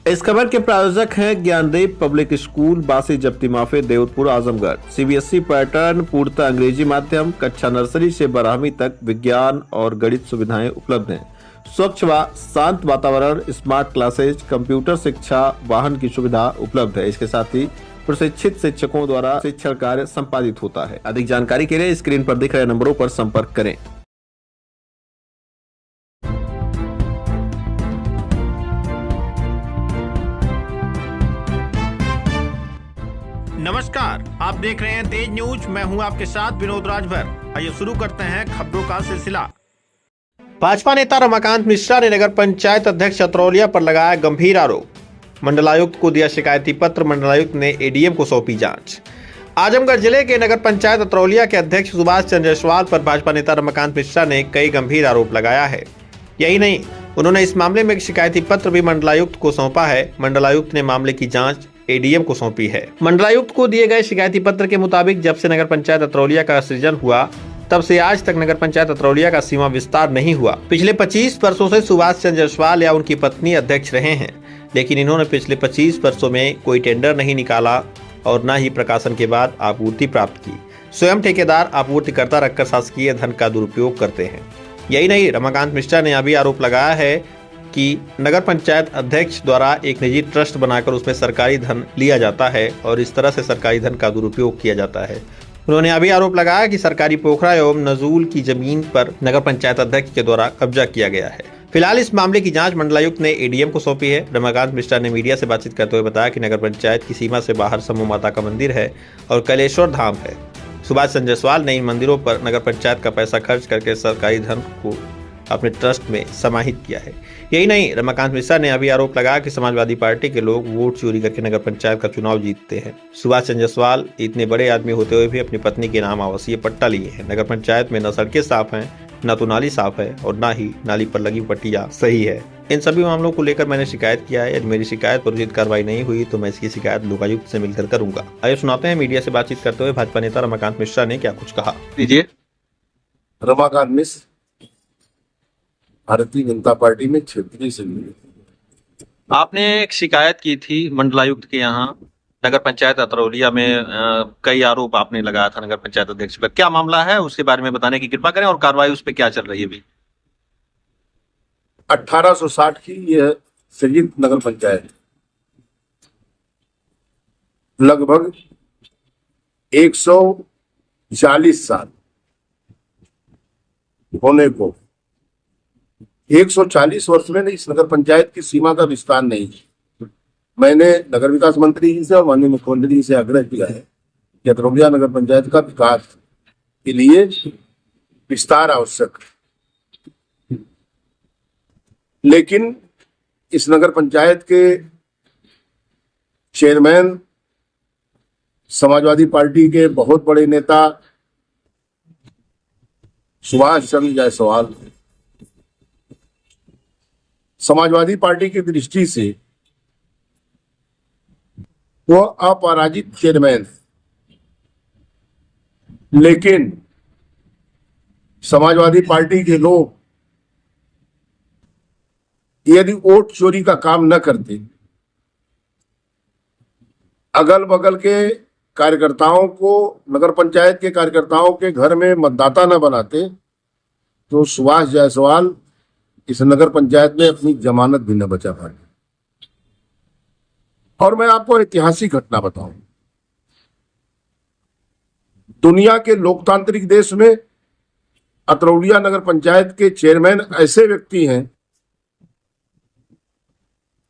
इस खबर के प्रायोजक हैं ज्ञानदीप पब्लिक स्कूल, बासी जप्ती माफी, देवतपुर, आजमगढ़। सीबीएसई पैटर्न, पूर्णतः अंग्रेजी माध्यम, कक्षा नर्सरी से 12वीं तक विज्ञान और गणित सुविधाएं उपलब्ध हैं। स्वच्छ व शांत वातावरण, स्मार्ट क्लासेज, कंप्यूटर शिक्षा, वाहन की सुविधा उपलब्ध है। इसके साथ ही प्रशिक्षित शिक्षकों द्वारा शिक्षण कार्य संपादित होता है। अधिक जानकारी के लिए स्क्रीन पर दिख रहे नंबरों पर संपर्क करें। नमस्कार, आप देख रहे हैं तेज न्यूज। मैं हूं आपके साथ विनोद राजभर। आइए शुरू करते हैं खबरों का सिलसिला। भाजपा नेता रमाकांत मिश्रा ने नगर पंचायत अध्यक्ष अतरौलिया पर लगाया गंभीर आरोप। मंडलायुक्त को दिया शिकायती पत्र, मंडलायुक्त ने एडीएम को सौंपी जांच। आजमगढ़ जिले के नगर पंचायत अतरौलिया के अध्यक्ष सुभाष चंद्र जायसवाल पर भाजपा नेता रमाकांत मिश्रा ने कई गंभीर आरोप लगाया है। यही नहीं, उन्होंने इस मामले में एक शिकायती पत्र भी मंडलायुक्त को सौंपा है। मंडलायुक्त ने मामले की जांच एडीएम को सौंपी है। मंडलायुक्त को दिए गए शिकायती पत्र के मुताबिक जब से नगर पंचायत अतरौलिया का सृजन हुआ तब से आज तक नगर पंचायत अतरौलिया का सीमा विस्तार नहीं हुआ। पिछले 25 वर्षों से सुभाष चंद्र जायसवाल या उनकी पत्नी अध्यक्ष रहे हैं, लेकिन इन्होंने पिछले 25 वर्षों में कोई टेंडर नहीं निकाला और न ही प्रकाशन के बाद आपूर्ति प्राप्त की। स्वयं ठेकेदार आपूर्तिकर्ता रखकर शासकीय धन का दुरुपयोग करते हैं। यही नहीं, रमाकांत मिश्रा ने यह भी आरोप लगाया है कि नगर पंचायत अध्यक्ष द्वारा एक निजी ट्रस्ट बनाकर उसमें सरकारी धन लिया जाता है और इस तरह से सरकारी धन का दुरुपयोग किया जाता है। उन्होंने अभी आरोप लगाया कि सरकारी पोखरा एवं नजूल की जमीन पर नगर पंचायत अध्यक्ष के द्वारा कब्जा किया गया है। फिलहाल इस मामले की जांच मंडलायुक्त ने एडीएम को सौंपी है। रमाकांत मिश्रा ने मीडिया से बातचीत करते हुए बताया कि नगर पंचायत की सीमा से बाहर समूह माता का मंदिर है और कैलेश्वर धाम है। सुभाष चंद्र जायसवाल ने इन मंदिरों पर नगर पंचायत का पैसा खर्च करके सरकारी धन को अपने ट्रस्ट में समाहित किया है। यही नहीं, रमाकांत मिश्रा ने अभी आरोप लगाया कि समाजवादी पार्टी के लोग वोट चोरी करके नगर पंचायत का चुनाव जीतते हैं। सुभाष चंद्र जायसवाल इतने बड़े आदमी होते हुए भी अपनी पत्नी के नाम आवासीय पट्टा लिए हैं। नगर पंचायत में न सड़कें साफ हैं, न तो नाली साफ है और न ही नाली पर लगी पट्टियां सही है। इन सभी मामलों को लेकर मैंने शिकायत किया है। यदि मेरी शिकायत पर उचित कार्रवाई नहीं हुई तो मैं इसकी शिकायत लोकायुक्त से मिलकर करूंगा। आइए सुनाते हैं मीडिया से बातचीत करते हुए भाजपा नेता रमाकांत मिश्रा ने क्या कुछ कहा। दीजिए। रमाकांत मिश्र, भारतीय जनता पार्टी में क्षेत्रीय समिति। आपने एक शिकायत की थी मंडलायुक्त के यहाँ नगर पंचायत अतरौलिया में कई आरोप आपने लगाया था नगर पंचायत अध्यक्ष पर। क्या मामला है उसके बारे में बताने की कृपा करें और कार्रवाई उस पर क्या चल रही है अभी। 1860 की यह सृजित नगर पंचायत लगभग 140 साल होने को 140 वर्ष में इस नगर पंचायत की सीमा का विस्तार नहीं है। मैंने नगर विकास मंत्री जी से और माननीय मुख्यमंत्री जी से आग्रह किया है कि अतरौलिया नगर पंचायत का विकास के लिए विस्तार आवश्यक है, लेकिन इस नगर पंचायत के चेयरमैन समाजवादी पार्टी के बहुत बड़े नेता सुभाष चंद्र जायसवाल समाजवादी पार्टी की दृष्टि से वो अपराजित चेयरमैन, लेकिन समाजवादी पार्टी के लोग यदि वोट चोरी का काम न करते, अगल बगल के कार्यकर्ताओं को, नगर पंचायत के कार्यकर्ताओं के घर में मतदाता न बनाते, तो सुभाष जायसवाल इस नगर पंचायत में अपनी जमानत भी न बचा पाए। और मैं आपको ऐतिहासिक घटना बताऊं। दुनिया के लोकतांत्रिक देश में अतरौलिया नगर पंचायत के चेयरमैन ऐसे व्यक्ति हैं,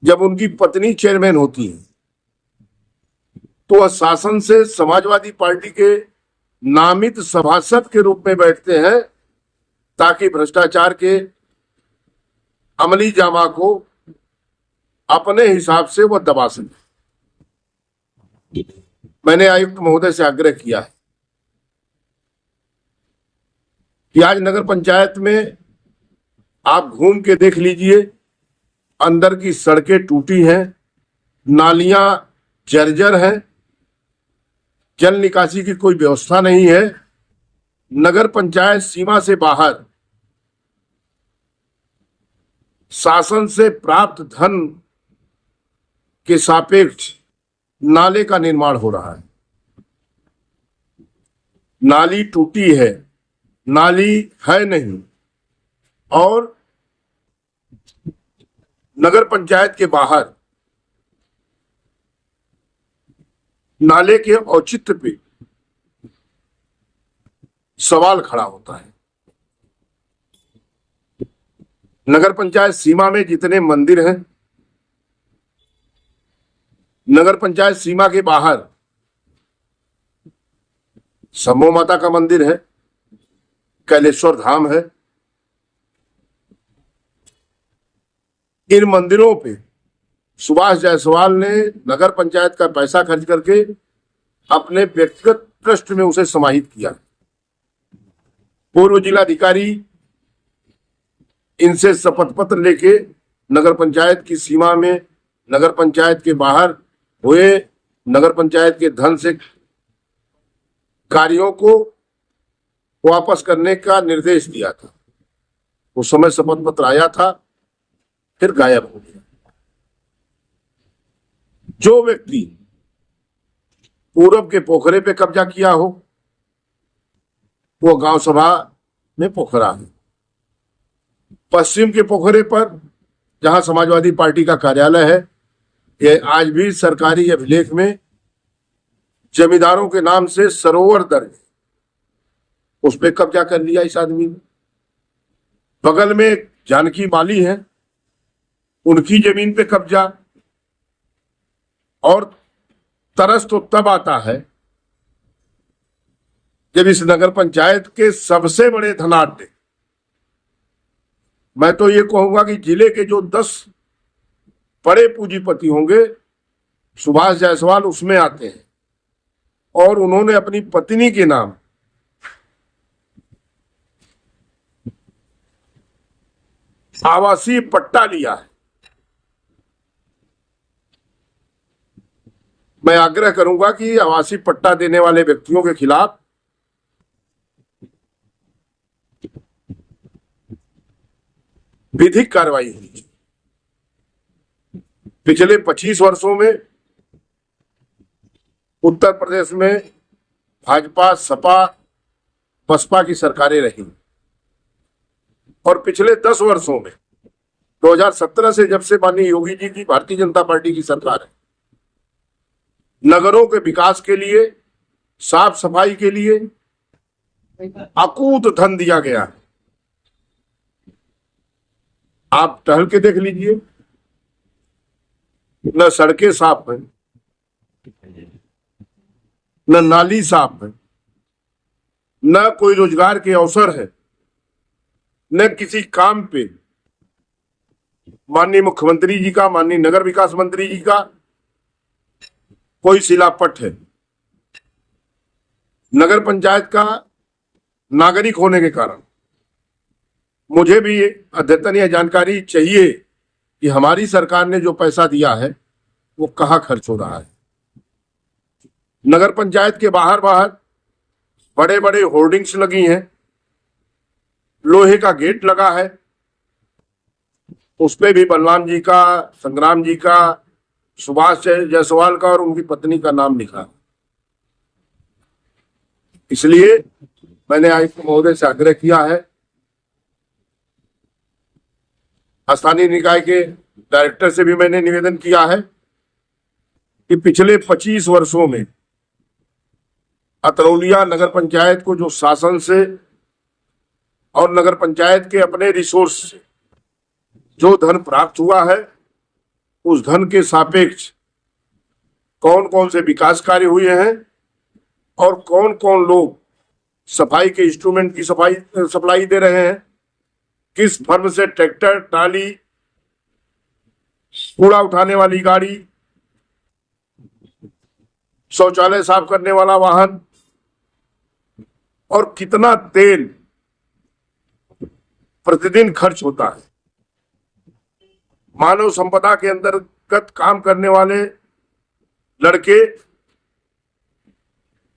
जब उनकी पत्नी चेयरमैन होती है तो वह शासन से समाजवादी पार्टी के नामित सभासद के रूप में बैठते हैं ताकि भ्रष्टाचार के अमली जामा को अपने हिसाब से वह दबा सके। मैंने आयुक्त महोदय से आग्रह किया है कि आज नगर पंचायत में आप घूम के देख लीजिए, अंदर की सड़कें टूटी हैं, नालियां जर्जर हैं, जल निकासी की कोई व्यवस्था नहीं है। नगर पंचायत सीमा से बाहर शासन से प्राप्त धन के सापेक्ष नाले का निर्माण हो रहा है। नाली टूटी है, नाली है नहीं, और नगर पंचायत के बाहर नाले के औचित्य पे सवाल खड़ा होता है। नगर पंचायत सीमा में जितने मंदिर हैं, नगर पंचायत सीमा के बाहर शंभू माता का मंदिर है, कैलेश्वर धाम है। इन मंदिरों पे सुभाष जायसवाल ने नगर पंचायत का पैसा खर्च करके अपने व्यक्तिगत ट्रस्ट में उसे समाहित किया। पूर्व जिलाधिकारी इनसे शपथ पत्र लेके नगर पंचायत की सीमा में, नगर पंचायत के बाहर हुए नगर पंचायत के धन से कार्यों को वापस करने का निर्देश दिया था। उस समय शपथ पत्र आया था, फिर गायब हो गया। जो व्यक्ति पूरब के पोखरे पे कब्जा किया हो, वो गांव सभा में पोखरा है। पश्चिम के पोखरे पर जहां समाजवादी पार्टी का कार्यालय है, ये आज भी सरकारी अभिलेख में जमींदारों के नाम से सरोवर दर्ज, उस पे कब्जा कर लिया इस आदमी ने। बगल में जानकी माली है, उनकी जमीन पे कब्जा। और तरस तो तब आता है जब इस नगर पंचायत के सबसे बड़े धनाढ्य, मैं तो ये कहूंगा कि जिले के जो 10 बड़े पूंजीपति होंगे, सुभाष जायसवाल उसमें आते हैं। और उन्होंने अपनी पत्नी के नाम आवासीय पट्टा लिया है। मैं आग्रह करूंगा कि आवासीय पट्टा देने वाले व्यक्तियों के खिलाफ विधिक कार्रवाई होनी चाहिए। पिछले 25 वर्षों में उत्तर प्रदेश में भाजपा, सपा, बसपा की सरकारें रही, और पिछले 10 वर्षों में 2017 से जब से माननीय योगी जी की भारतीय जनता पार्टी की सरकार है, नगरों के विकास के लिए, साफ सफाई के लिए अकूत धन दिया गया है। आप टहल के देख लीजिए, न सड़कें साफ हैं, न नाली साफ है, न कोई रोजगार के अवसर है, न किसी काम पे माननीय मुख्यमंत्री जी का, माननीय नगर विकास मंत्री जी का कोई शिलापट है। नगर पंचायत का नागरिक होने के कारण मुझे भी अद्यतन यह जानकारी चाहिए कि हमारी सरकार ने जो पैसा दिया है वो कहाँ खर्च हो रहा है। नगर पंचायत के बाहर बड़े बड़े होर्डिंग्स लगी हैं, लोहे का गेट लगा है, उस पे भी बलराम जी का, संग्राम जी का, सुभाष जायसवाल का और उनकी पत्नी का नाम लिखा। इसलिए मैंने आयुक्त महोदय से आग्रह किया है, स्थानीय निकाय के डायरेक्टर से भी मैंने निवेदन किया है कि पिछले 25 वर्षों में अतरौलिया नगर पंचायत को जो शासन से और नगर पंचायत के अपने रिसोर्स से जो धन प्राप्त हुआ है, उस धन के सापेक्ष कौन कौन से विकास कार्य हुए हैं और कौन कौन लोग सफाई के इंस्ट्रूमेंट की सप्लाई दे रहे हैं, किस फर्म से ट्रैक्टर, ट्राली, कूड़ा उठाने वाली गाड़ी, शौचालय साफ करने वाला वाहन, और कितना तेल प्रतिदिन खर्च होता है। मानव संपदा के अंतर्गत काम करने वाले लड़के,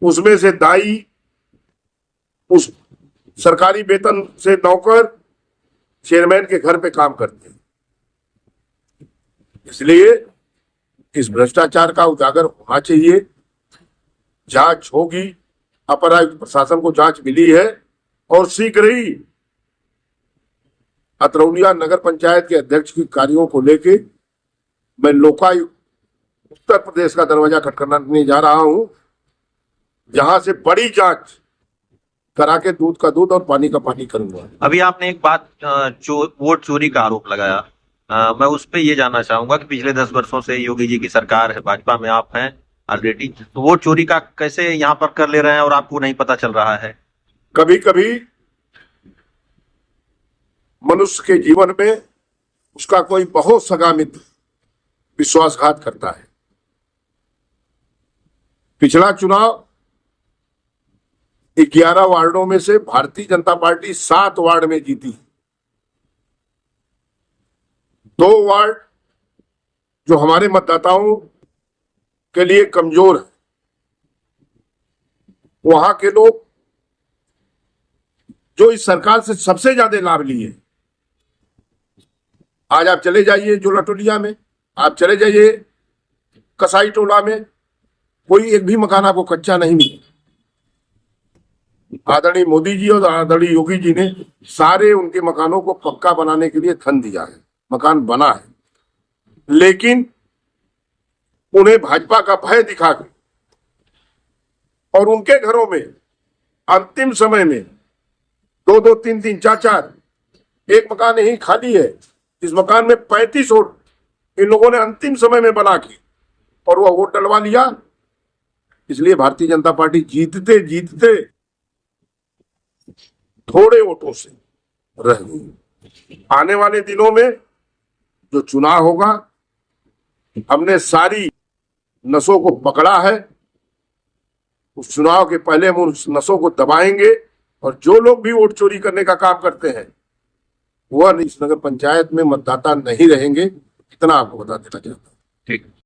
उसमें से दाई, उस सरकारी वेतन से नौकर चेयरमैन के घर पे काम करते हैं। इसलिए इस भ्रष्टाचार का उजागर होना चाहिए, जांच होगी। अपर आयुक्त प्रशासन को जांच मिली है और शीघ्र ही अतरौलिया नगर पंचायत के अध्यक्ष के कार्यों को लेके मैं लोकायुक्त उत्तर प्रदेश का दरवाजा खटखटाने जा रहा हूं, जहां से बड़ी जांच करा के दूध का दूध और पानी का पानी करूंगा। अभी आपने एक बात वोट चोरी का आरोप लगाया, मैं उस पे ये जानना चाहूंगा कि पिछले 10 वर्षों से योगी जी की सरकार है, भाजपा में आप हैं ऑलरेडी, तो वोट चोरी का कैसे यहाँ पर कर ले रहे हैं और आपको नहीं पता चल रहा है? कभी कभी मनुष्य के जीवन में उसका कोई बहुत सगा मित्र विश्वासघात करता है। पिछला चुनाव 11 वार्डों में से भारतीय जनता पार्टी 7 वार्ड में जीती। 2 वार्ड जो हमारे मतदाताओं के लिए कमजोर है, वहां के लोग जो इस सरकार से सबसे ज्यादा लाभ लिए, आज आप चले जाइए जोलाटोलिया में, आप चले जाइए कसाई टोला में, कोई एक भी मकान आपको कच्चा नहीं मिले। आदरणीय मोदी जी और आदरणीय योगी जी ने सारे उनके मकानों को पक्का बनाने के लिए धन दिया है, मकान बना है, लेकिन उन्हें भाजपा का भय दिखा के और उनके घरों में अंतिम समय में 2-2, 3-3, 4-4 एक मकान यही खाली है, इस मकान में 35 वोट इन लोगों ने अंतिम समय में बना के और वह वोट डलवा लिया। इसलिए भारतीय जनता पार्टी जीतते जीतते थोड़े वोटों से रह गई। आने वाले दिनों में जो चुनाव होगा, हमने सारी नसों को पकड़ा है। उस चुनाव के पहले हम उस नसों को दबाएंगे और जो लोग भी वोट चोरी करने का काम करते हैं वह इस नगर पंचायत में मतदाता नहीं रहेंगे। इतना आपको बता देना चाहता हूं। ठीक।